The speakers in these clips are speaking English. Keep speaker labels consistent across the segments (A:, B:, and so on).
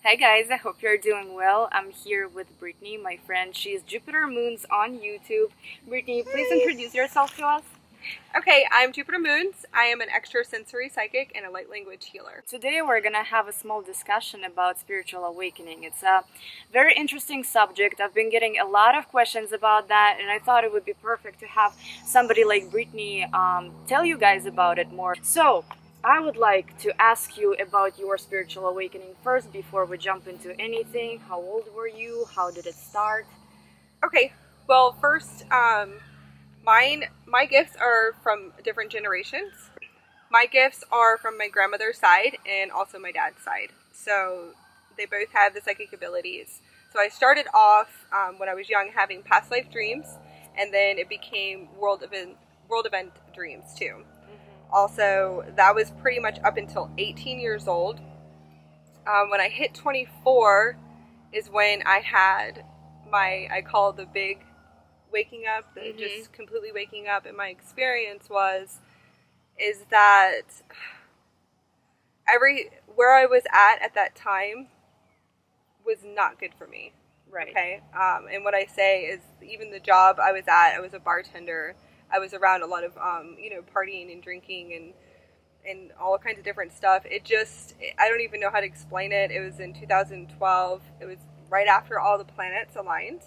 A: Hi guys, I hope you're doing well. I'm here with Brittany, my friend. She's Jupiter Moons on YouTube. Brittany, please introduce yourself to us.
B: Okay, I'm Jupiter Moons. I am an extrasensory psychic and a light language healer.
A: Today we're gonna have a small discussion about spiritual awakening. It's a very interesting subject. I've been getting a lot of questions about that, and I thought it would be perfect to have somebody like Brittany tell you guys about it more. So, I would like to ask you about your spiritual awakening first before we jump into anything. How old were you? How did it start?
B: Okay, well, first, my gifts are from different generations. My gifts are from my grandmother's side and also my dad's side. So they both have the psychic abilities. So I started off when I was young having past life dreams, and then it became world event dreams too. Also, that was pretty much up until 18 years old. When I hit 24 is when I had I call the big waking up, just completely waking up. And my experience is that where I was at that time was not good for me.
A: Right.
B: Okay. And what I say is, even the job I was at, I was a bartender. I was around a lot of, partying and drinking and all kinds of different stuff. I don't even know how to explain it. It was in 2012. It was right after all the planets aligned.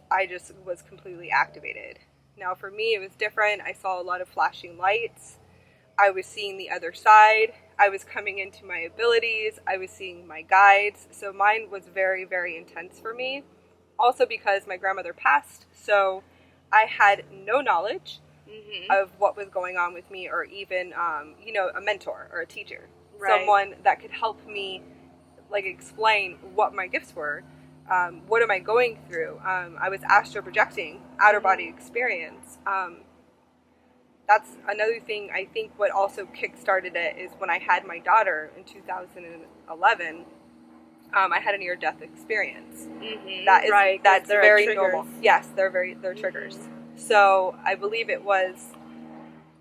B: I just was completely activated. Now for me, it was different. I saw a lot of flashing lights. I was seeing the other side. I was coming into my abilities. I was seeing my guides. So mine was very, very intense for me. Also because my grandmother passed. So I had no knowledge of what was going on with me, or even, a mentor or a teacher. Right. Someone that could help me, explain what my gifts were. What am I going through? I was astral projecting, outer body experience. That's another thing. I think what also kick-started it is when I had my daughter in 2011. I had a near-death experience. That's very normal. Yes, they're triggers. So I believe it was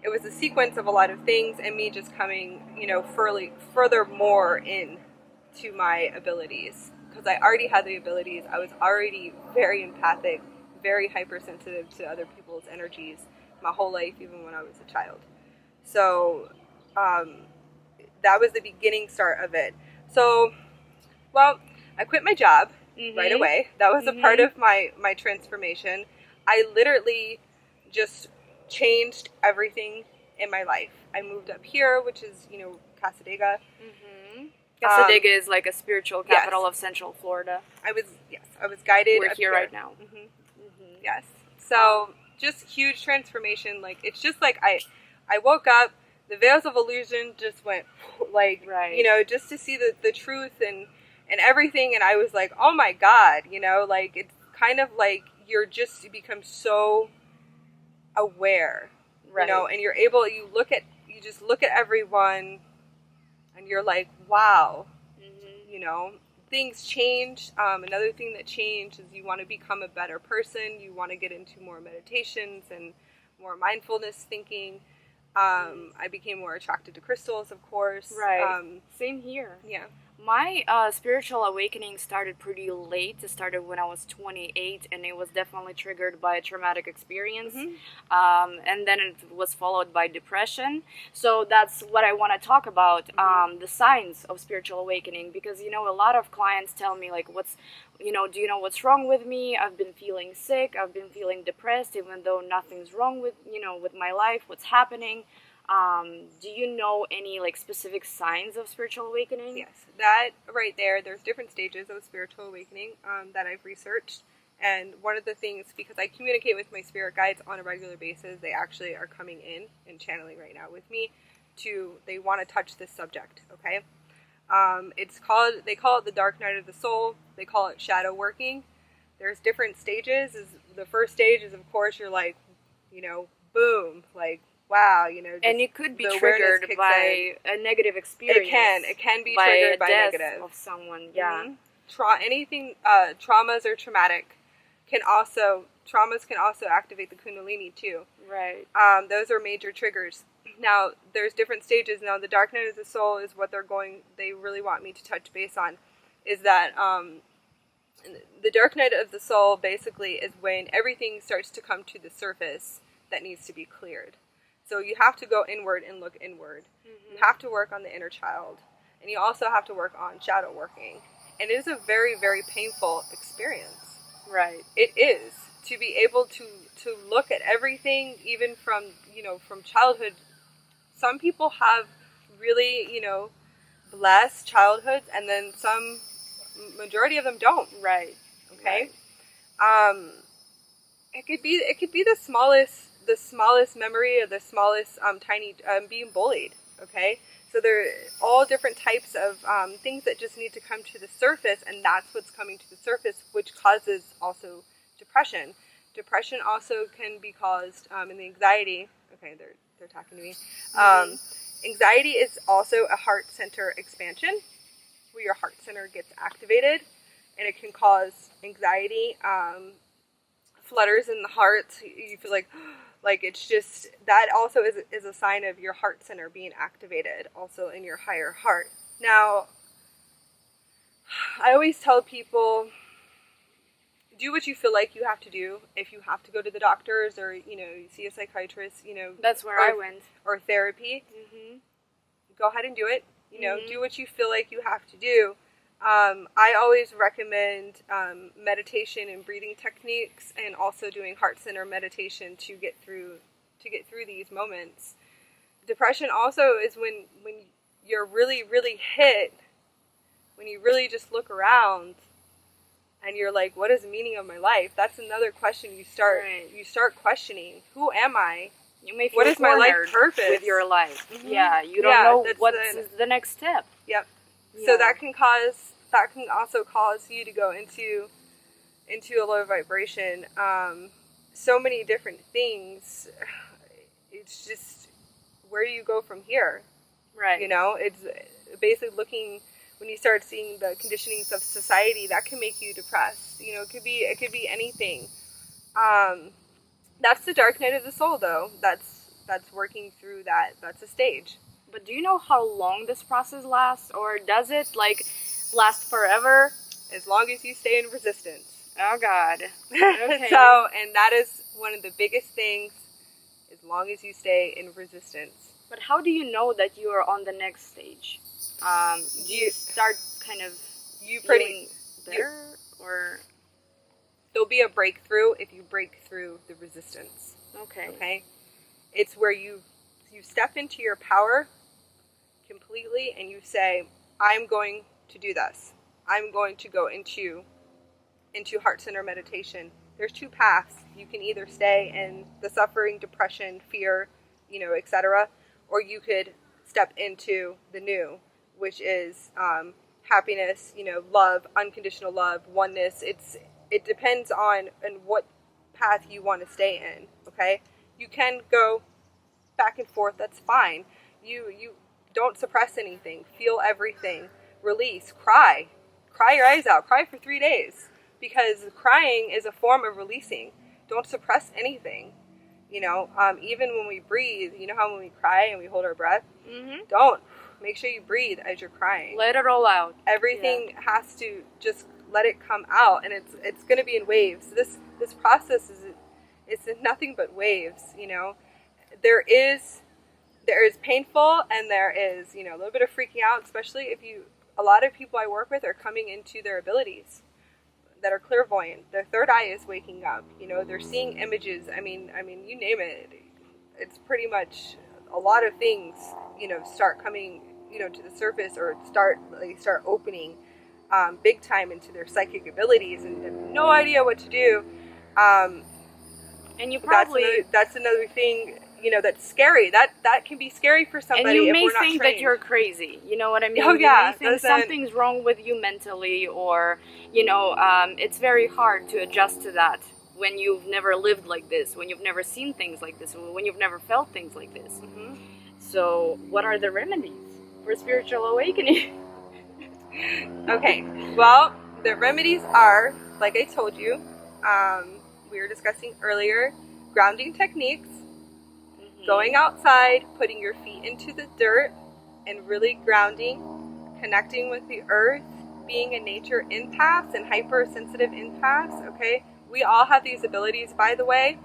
B: a sequence of a lot of things, and me just coming, furthermore in to my abilities, because I already had the abilities. I was already very empathic, very hypersensitive to other people's energies my whole life, even when I was a child. So that was the beginning start of it. So, well, I quit my job right away. That was a part of my transformation. I literally just changed everything in my life. I moved up here, which is, Casadega.
A: Casadega is like a spiritual capital of Central Florida.
B: I was guided.
A: We're here right now.
B: Yes. So just huge transformation. It's just I woke up, the veils of illusion just went just to see the truth and everything. And I was like, oh my God, it's kind of like you become so aware, and you just look at everyone. And you're like, wow, things change. Another thing that changed is you want to become a better person. You want to get into more meditations and more mindfulness thinking. I became more attracted to crystals, of course.
A: Right. Same here.
B: Yeah.
A: My spiritual awakening started pretty late. It started when I was 28, and it was definitely triggered by a traumatic experience. And then it was followed by depression. So that's what I want to talk about, the signs of spiritual awakening. Because, a lot of clients tell me, do you know what's wrong with me? I've been feeling sick. I've been feeling depressed, even though nothing's wrong with my life. What's happening? Do you know any specific signs of spiritual awakening?
B: Yes, that right there. There's different stages of spiritual awakening that I've researched, and one of the things, because I communicate with my spirit guides on a regular basis, they actually are coming in and channeling right now with me. They want to touch this subject. Okay, they call it the dark night of the soul. They call it shadow working. There's different stages. The first stage is, of course, you're boom, wow,
A: and it could be triggered by a negative experience.
B: It can be triggered by negative
A: of someone. Yeah.
B: Traumas or traumatic traumas can also activate the Kundalini too.
A: Right.
B: Those are major triggers. Now, there's different stages. Now, the dark night of the soul is what they really want me to touch base on. is that the dark night of the soul basically is when everything starts to come to the surface that needs to be cleared. So you have to go inward and look inward. You have to work on the inner child. And you also have to work on shadow working. And it is a very, very painful experience.
A: Right.
B: It is. To be able to look at everything, even from, from childhood. Some people have really, blessed childhoods, and then majority of them don't.
A: Right.
B: Okay. Right. It could be the smallest memory, or the smallest tiny being bullied. Okay. So there are all different types of things that just need to come to the surface, and that's what's coming to the surface, which causes also depression. Depression also can be caused in the anxiety. Okay, they're talking to me. Anxiety is also a heart center expansion, where your heart center gets activated, and it can cause anxiety, flutters in the heart. You feel like it's just, that also is a sign of your heart center being activated, also in your higher heart. Now, I always tell people, do what you feel like you have to do. If you have to go to the doctors, or you see a psychiatrist,
A: that's where I went,
B: or therapy. Go ahead and do it. Do what you feel like you have to do. I always recommend meditation and breathing techniques, and also doing heart center meditation to get through these moments. Depression also is when you're really, really hit, when you really just look around and you're like, what is the meaning of my life? That's another question you start questioning. Who am I?
A: You may feel
B: what is my life purpose
A: with your life? Yeah, you don't know what's the next step.
B: Yep. Yeah. So that can also cause you to go into a low vibration. So many different things. It's just, where do you go from here?
A: Right.
B: It's basically looking, when you start seeing the conditionings of society, that can make you depressed. It could be anything. That's the dark night of the soul, though. That's working through that. That's a stage.
A: But do you know how long this process lasts, or does it last forever?
B: As long as you stay in resistance.
A: Oh God. Okay.
B: So, and that is one of the biggest things. As long as you stay in resistance.
A: But how do you know that you are on the next stage? Do you start kind of feeling better, or
B: there'll be a breakthrough if you break through the resistance.
A: Okay.
B: It's where you step into your power completely, and you say, I'm going to do this. I'm going to go into heart center meditation. There's two paths. You can either stay in the suffering, depression, fear, etc., or you could step into the new, which is happiness, love, unconditional love, oneness. It depends on what path you want to stay in. Okay, you can go back and forth. That's fine. You don't suppress anything. Feel everything. Release. Cry your eyes out. Cry for 3 days, because crying is a form of releasing. Don't suppress anything. Even when we breathe, how when we cry and we hold our breath, don't. Make sure you breathe as you're crying.
A: Let it all out. Everything
B: has to just let it come out, and it's going to be in waves. This process it's nothing but waves. There is painful, and there is a little bit of freaking out, especially if a lot of people I work with are coming into their abilities that are clairvoyant. Their third eye is waking up. They're seeing images. I mean, you name it. It's pretty much a lot of things. Start coming to the surface, or start opening big time into their psychic abilities, and have no idea what to do.
A: And you probably
B: that's another thing. That's scary. That can be scary for somebody.
A: And you may
B: if we're not
A: think
B: trained.
A: that you're crazy. You know what I mean?
B: Oh yeah.
A: You may think something's wrong with you mentally, or it's very hard to adjust to that when you've never lived like this, when you've never seen things like this, when you've never felt things like this. So, what are the remedies for spiritual awakening?
B: Okay. Well, the remedies are, like I told you, we were discussing earlier, grounding techniques. Going outside, putting your feet into the dirt, and really grounding, connecting with the earth, being in nature empaths and hypersensitive empaths, okay? We all have these abilities, by the way.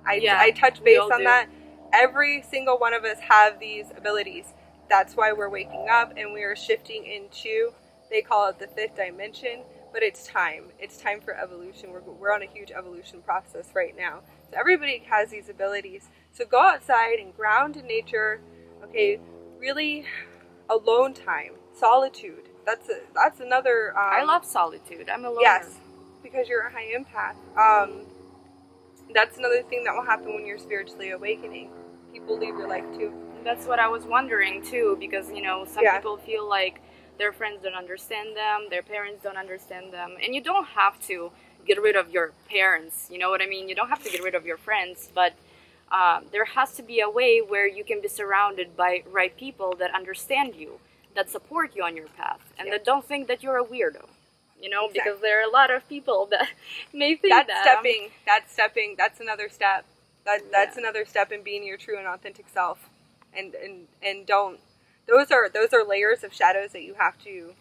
B: I touch base on that. Every single one of us have these abilities. That's why we're waking up and we are shifting into, they call it the fifth dimension, but it's time. It's time for evolution. We're on a huge evolution process right now. So everybody has these abilities. So go outside and ground in nature. Okay, really alone time, solitude. That's another.
A: I love solitude. I'm a loner.
B: Yes, because you're a high empath. That's another thing that will happen when you're spiritually awakening. People leave your life too.
A: That's what I was wondering too, because some people feel like their friends don't understand them, their parents don't understand them, and you don't have to get rid of your parents. You know what I mean? You don't have to get rid of your friends, but there has to be a way where you can be surrounded by right people that understand you, that support you on your path, and that don't think that you're a weirdo. Exactly. Because there are a lot of people that may think that's another step. That's another step in being your true and authentic self. And don't, those are layers of shadows that you have to,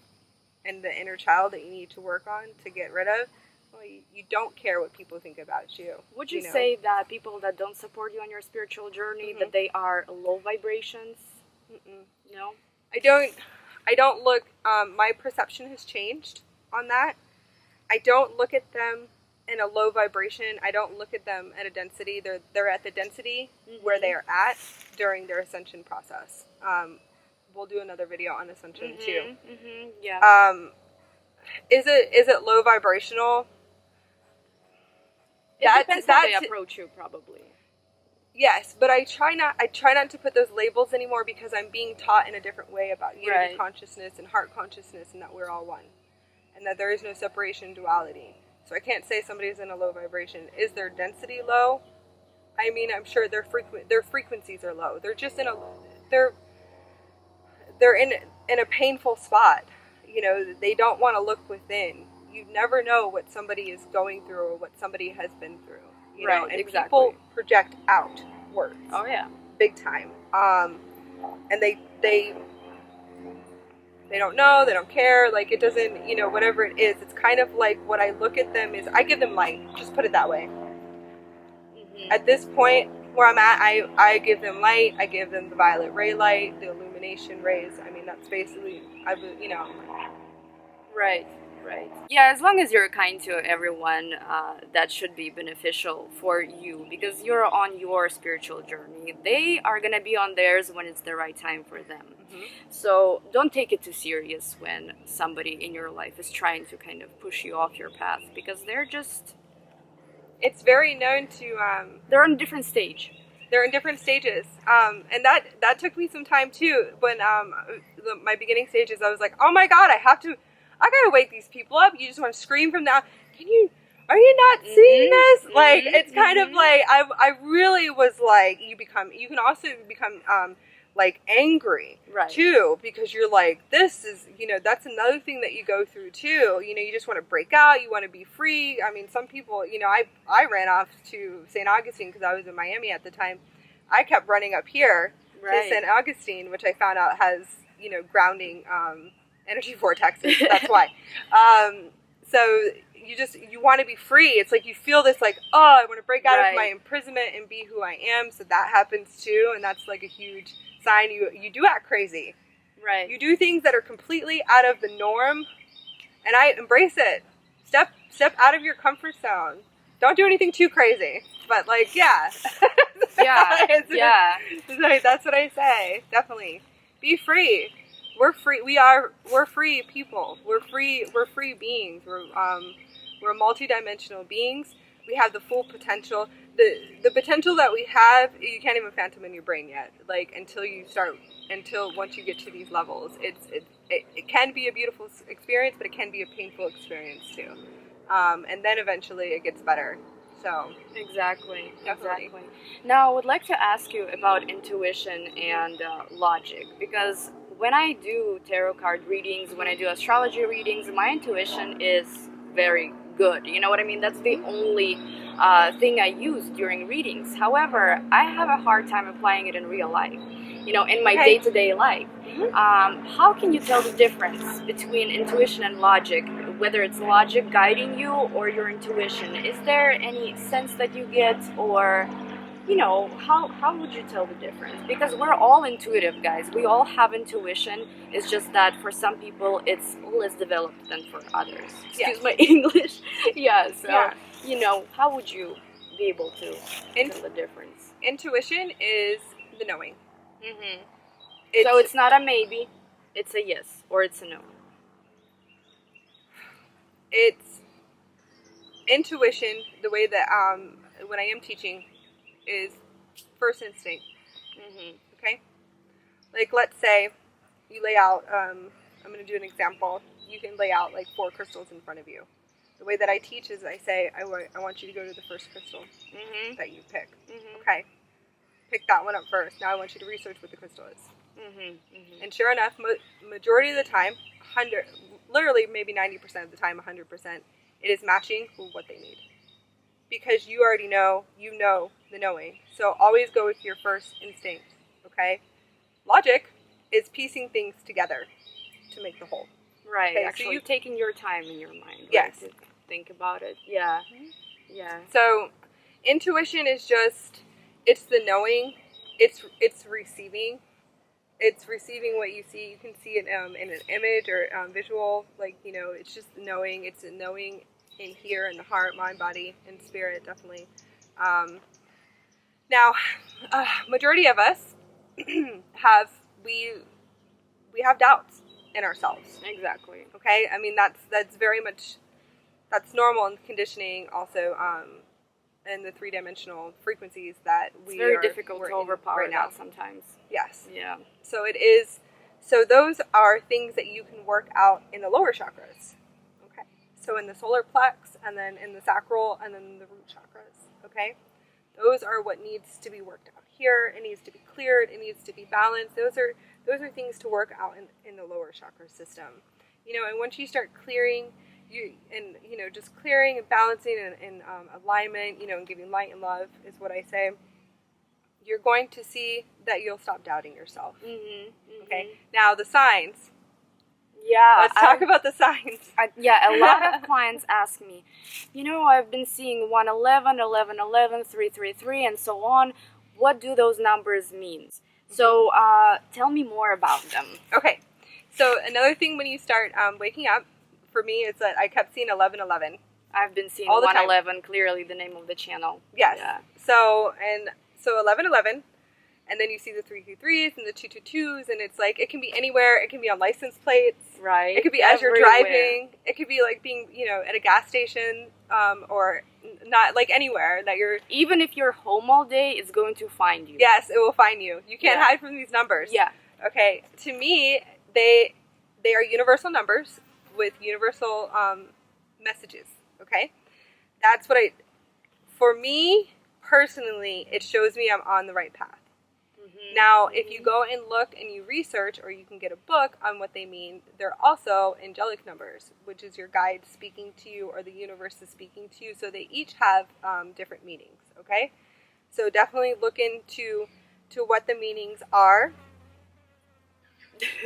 A: and the inner child that you need to work on to get rid of. Well, you don't care what people think about you. Would you say that people that don't support you on your spiritual journey, that they are low vibrations? No?
B: I don't look, my perception has changed on that. I don't look at them in a low vibration. I don't look at them at a density. They're at the density where they are at during their ascension process. We'll do another video on ascension too.
A: Yeah.
B: Is it low vibrational?
A: It depends how they approach you, probably.
B: Yes, but I try not to put those labels anymore, because I'm being taught in a different way about unity consciousness and heart consciousness, and that we're all one, and that there is no separation, duality. So I can't say somebody's in a low vibration. Is their density low? I mean, I'm sure their frequencies are low. They're just they're in a painful spot. They don't want to look within. You never know what somebody is going through or what somebody has been through. You know, and people project outwards.
A: Oh yeah,
B: big time. And they don't know, they don't care. Like, it doesn't, whatever it is. It's kind of like, what I look at them is, I give them light. Just put it that way. At this point where I'm at, I give them light. I give them the violet ray light, the illumination rays. I mean, that's basically,
A: Right. Yeah, as long as you're kind to everyone, that should be beneficial for you, because you're on your spiritual journey. They are going to be on theirs when it's the right time for them. So don't take it too serious when somebody in your life is trying to kind of push you off your path, because they're just...
B: It's very known to...
A: they're on a different stage.
B: They're in different stages. And that took me some time too. When my beginning stages, I was like, oh my God, I gotta wake these people up. You just want to scream from now. Are you not seeing this? Like, it's kind of like, I really was like, you can also become, like, angry too, because you're like, this is, that's another thing that you go through too. You just want to break out. You want to be free. I mean, some people, I ran off to St. Augustine because I was in Miami at the time. I kept running up here to St. Augustine, which I found out has, grounding, energy vortexes. That's why. So you want to be free. It's like you feel this, like, oh, I want to break out of my imprisonment and be who I am. So that happens too, and that's like a huge sign. You do act crazy. Right. You do things that are completely out of the norm, and I embrace it. Step out of your comfort zone. Don't do anything too crazy. But like, yeah. That's what I say. Definitely. Be free. We're free. We're free people. We're free beings. We're multi-dimensional beings. We have the full potential. The potential that we have, you can't even fathom in your brain yet. Like, until once you get to these levels, it can be a beautiful experience, but it can be a painful experience too. And then eventually it gets better. So
A: exactly. Now, I would like to ask you about intuition and logic, because when I do tarot card readings, when I do astrology readings, my intuition is very good. You know what I mean? That's the only thing I use during readings. However, I have a hard time applying it in real life. in my day-to-day life. How can you tell the difference between intuition and logic, whether it's logic guiding you or your intuition? Is there any sense that you get, or how would you tell the difference? Because we're all intuitive, guys. We all have intuition. It's just that for some people it's less developed than for others. Excuse my English. How would you be able to tell the difference?
B: Intuition is the knowing.
A: So it's not a maybe, it's a yes, or it's a no.
B: It's intuition, the way that when I am teaching, is first instinct. Okay? Like, let's say you lay out, I'm going to do an example. You can lay out like 4 crystals in front of you. The way that I teach is I say, I want you to go to the first crystal that you pick. Okay. Pick that one up first. Now I want you to research what the crystal is. And sure enough, majority of the time, literally maybe 90% of the time, 100%, it is matching with what they need. Because you already know, the knowing. So always go with your first instinct, okay? Logic is piecing things together to make the whole.
A: Right,
B: okay,
A: actually,
B: so
A: you're taking your time in your mind. Right,
B: yes.
A: to think about it. Yeah.
B: So intuition is just, it's the knowing, it's receiving. It's receiving what you see. You can see it in an image or visual, it's just the knowing. It's a knowing in here, in the heart, mind, body, and spirit, definitely. Now, majority of us have doubts in ourselves.
A: Exactly.
B: Okay, I mean that's very much, that's normal in conditioning. Also, in the 3-dimensional frequencies that
A: it's very difficult to overpower
B: right now.
A: That sometimes.
B: Yes.
A: Yeah.
B: So it is. So those are things that you can work out in the lower chakras. Okay. So in the solar plex, and then in the sacral, and then the root chakras. Okay. Those are what needs to be worked out here. It needs to be cleared. It needs to be balanced. Those are things to work out in the lower chakra system. And once you start clearing, just clearing and balancing and alignment, and giving light and love is what I say. You're going to see that you'll stop doubting yourself. Okay. Now the signs.
A: Yeah.
B: Let's talk about the signs.
A: A lot of clients ask me, I've been seeing 111, 1111, 333, and so on. What do those numbers mean? So tell me more about them.
B: Okay. So another thing when you start waking up, for me, it's that I kept seeing 1111.
A: I've been seeing 111, clearly the name of the channel.
B: Yes. Yeah. So 1111. And then you see the 333s and the 222s, and it's like, it can be anywhere. It can be on license plates.
A: Right.
B: It could be as you're driving. It could be like being, at a gas station, or not, like anywhere that you're.
A: Even if you're home all day, it's going to find you.
B: Yes, it will find you. You can't hide from these numbers.
A: Yeah.
B: Okay. To me, they are universal numbers with universal messages. Okay. That's what for me personally, it shows me I'm on the right path. Now, if you go and look and you research, or you can get a book on what they mean, they're also angelic numbers, which is your guide speaking to you, or the universe is speaking to you. So they each have different meanings, okay? So definitely look into what the meanings are.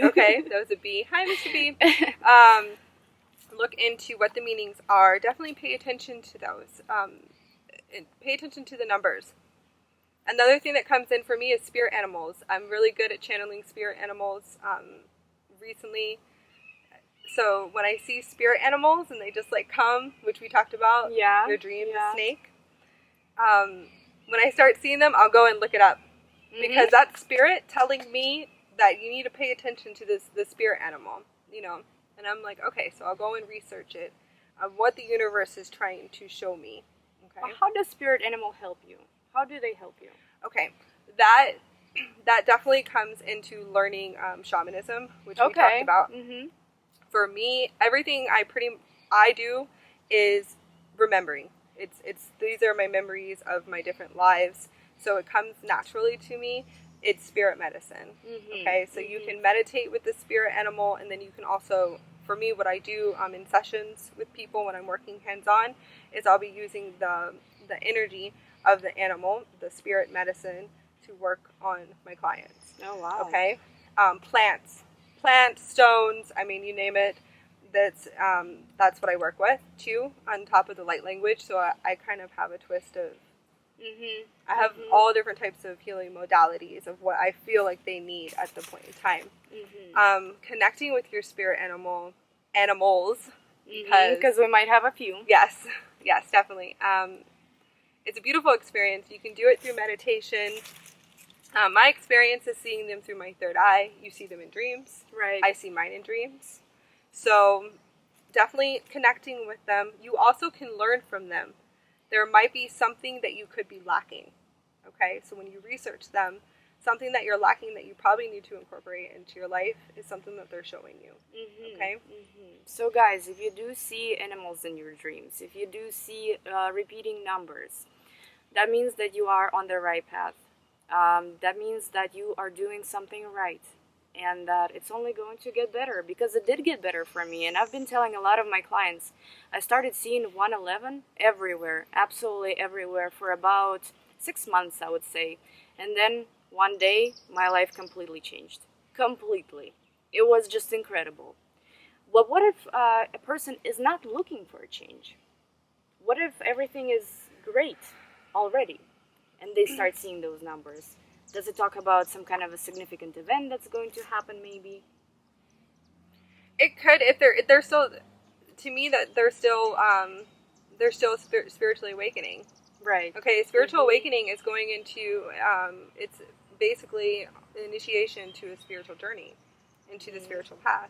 B: Okay, that was a B. Hi, Mr. B. Look into what the meanings are. Definitely pay attention to those. And pay attention to the numbers. Another thing that comes in for me is spirit animals. I'm really good at channeling spirit animals recently. So when I see spirit animals and they just come, which we talked about, their dream, the snake. When I start seeing them, I'll go and look it up. Because that's spirit telling me that you need to pay attention to the spirit animal, And I'm like, okay, so I'll go and research it, what the universe is trying to show me. Okay.
A: Well, how does spirit animal help you? How do they help you?
B: Okay, that definitely comes into learning shamanism, which we talked about. For me, everything I do is remembering. These are my memories of my different lives, so it comes naturally to me. It's spirit medicine. Okay, so you can meditate with the spirit animal, and then you can also, for me, what I do in sessions with people when I'm working hands-on is I'll be using the energy of the animal, the spirit medicine, to work on my clients.
A: Oh, wow.
B: Okay, plants, stones. I mean, you name it. That's what I work with too. On top of the light language, so I kind of have a twist of. I have all different types of healing modalities of what I feel like they need at the point in time. Connecting with your spirit animals,
A: because we might have a few.
B: Yes, definitely. It's a beautiful experience. You can do it through meditation. My experience is seeing them through my third eye. You see them in dreams.
A: Right.
B: I see mine in dreams. So definitely connecting with them. You also can learn from them. There might be something that you could be lacking. Okay, so when you research them, something that you're lacking that you probably need to incorporate into your life is something that they're showing you. Okay?
A: So guys, if you do see animals in your dreams, if you do see repeating numbers, that means that you are on the right path. That means that you are doing something right, and that it's only going to get better, because it did get better for me. And I've been telling a lot of my clients, I started seeing 111 everywhere, absolutely everywhere, for about 6 months, I would say. And then one day, my life completely changed. Completely. It was just incredible. But what if a person is not looking for a change? What if everything is great already and they start seeing those numbers? Does it talk about some kind of a significant event that's going to happen maybe?
B: It could, if they're still, to me, that they're still spiritually awakening.
A: Right.
B: Okay, spiritual awakening is going into, it's basically initiation to a spiritual journey, into the spiritual path.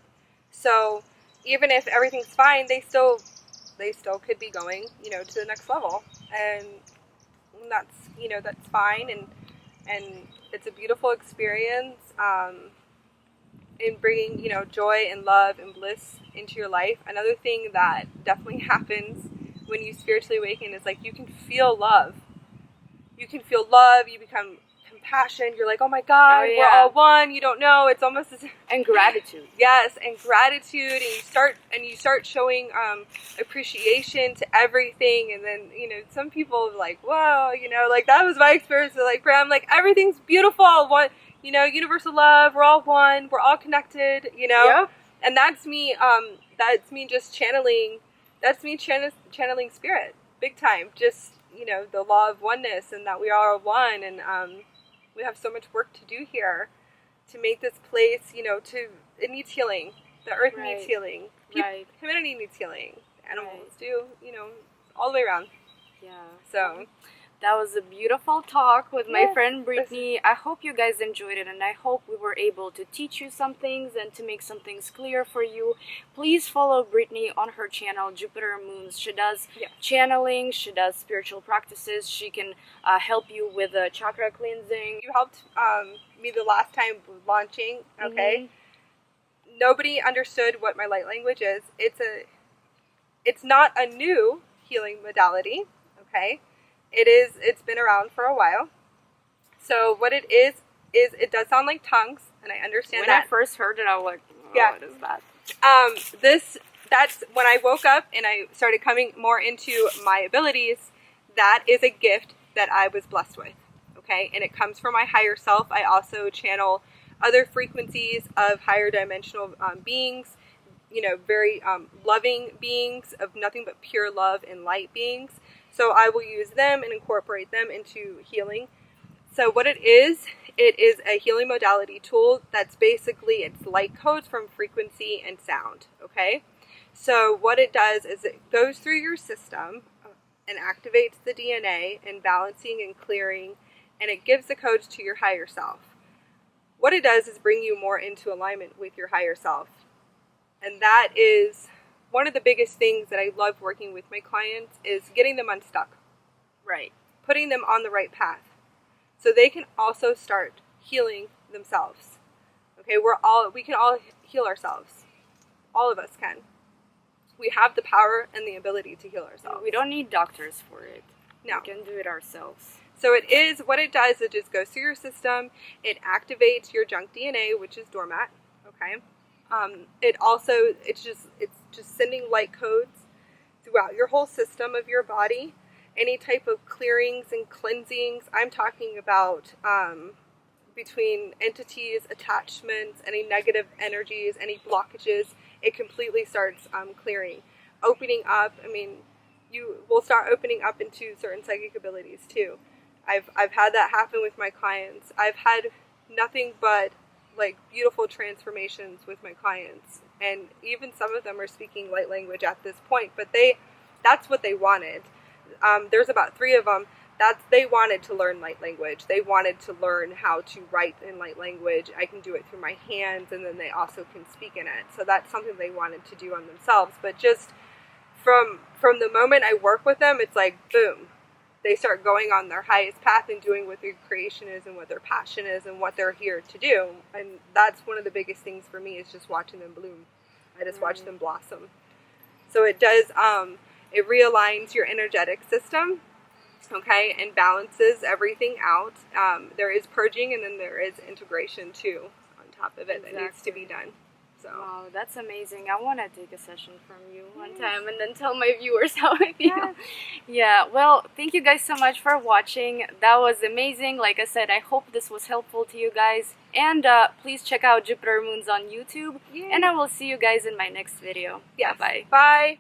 B: So even if everything's fine, they still could be going, to the next level, and that's fine, and it's a beautiful experience in bringing, joy and love and bliss into your life. Another thing that definitely happens when you spiritually awaken is, like, you can feel love. You become compassion. You're like, oh my God, we're all one. You don't know. It's almost as...
A: And gratitude.
B: Yes, and gratitude, and you start showing appreciation to everything. And then, some people are like, whoa, like, that was my experience. They're like, I'm like, everything's beautiful. What, universal love. We're all one. We're all connected.
A: Yep.
B: And that's me. That's me just channeling. That's me channeling spirit, big time. Just the law of oneness, and that we are one, and we have so much work to do here to make this place, it needs healing. The earth needs healing. Humanity needs healing. Animals do, all the way around.
A: Yeah.
B: So
A: that was a beautiful talk with my friend Brittany. I hope you guys enjoyed it, and I hope we were able to teach you some things and to make some things clear for you. Please follow Brittany on her channel, Jupiter Moons. She does channeling, she does spiritual practices, she can help you with chakra cleansing.
B: You helped me the last time launching, okay? Nobody understood what my light language is. It's not a new healing modality, okay? It's been around for a while. So what it is it does sound like tongues, and I understand that.
A: When I first heard it, I was like, what is that?
B: That's when I woke up and I started coming more into my abilities. That is a gift that I was blessed with, okay? And it comes from my higher self. I also channel other frequencies of higher dimensional beings, very loving beings of nothing but pure love and light beings. So I will use them and incorporate them into healing. So what it is a healing modality tool that's basically, it's light codes from frequency and sound, okay? So what it does is it goes through your system and activates the DNA and balancing and clearing, and it gives the codes to your higher self. What it does is bring you more into alignment with your higher self. And that is one of the biggest things that I love working with my clients, is getting them unstuck.
A: Right.
B: Putting them on the right path, so they can also start healing themselves. Okay, we can all heal ourselves. All of us can. We have the power and the ability to heal ourselves.
A: We don't need doctors for it.
B: No.
A: We can do it ourselves.
B: So what it does, it just goes through your system. It activates your junk DNA, which is doormat. Okay. It's just sending light codes throughout your whole system of your body. Any type of clearings and cleansings. I'm talking about between entities, attachments, any negative energies, any blockages. It completely starts clearing, opening up. I mean, you will start opening up into certain psychic abilities too. I've had that happen with my clients. I've had nothing but like beautiful transformations with my clients, and even some of them are speaking light language at this point, but that's what they wanted. There's about 3 of them they wanted to learn light language. They wanted to learn how to write in light language. I can do it through my hands, and then they also can speak in it. So that's something they wanted to do on themselves. But just from the moment I work with them, it's like boom, they start going on their highest path and doing what their creation is and what their passion is and what they're here to do. And that's one of the biggest things for me, is just watching them bloom. I just watch them blossom. So it does. It realigns your energetic system. Okay, and balances everything out. There is purging, and then there is integration too on top of it that needs to be done. So
A: wow, that's amazing. I want to take a session from you one time and then tell my viewers how I feel. Yeah, well, thank you guys so much for watching. That was amazing. Like I said, I hope this was helpful to you guys. And please check out Jupiter Moons on YouTube. And I will see you guys in my next video.
B: Yes.
A: Bye.
B: Bye.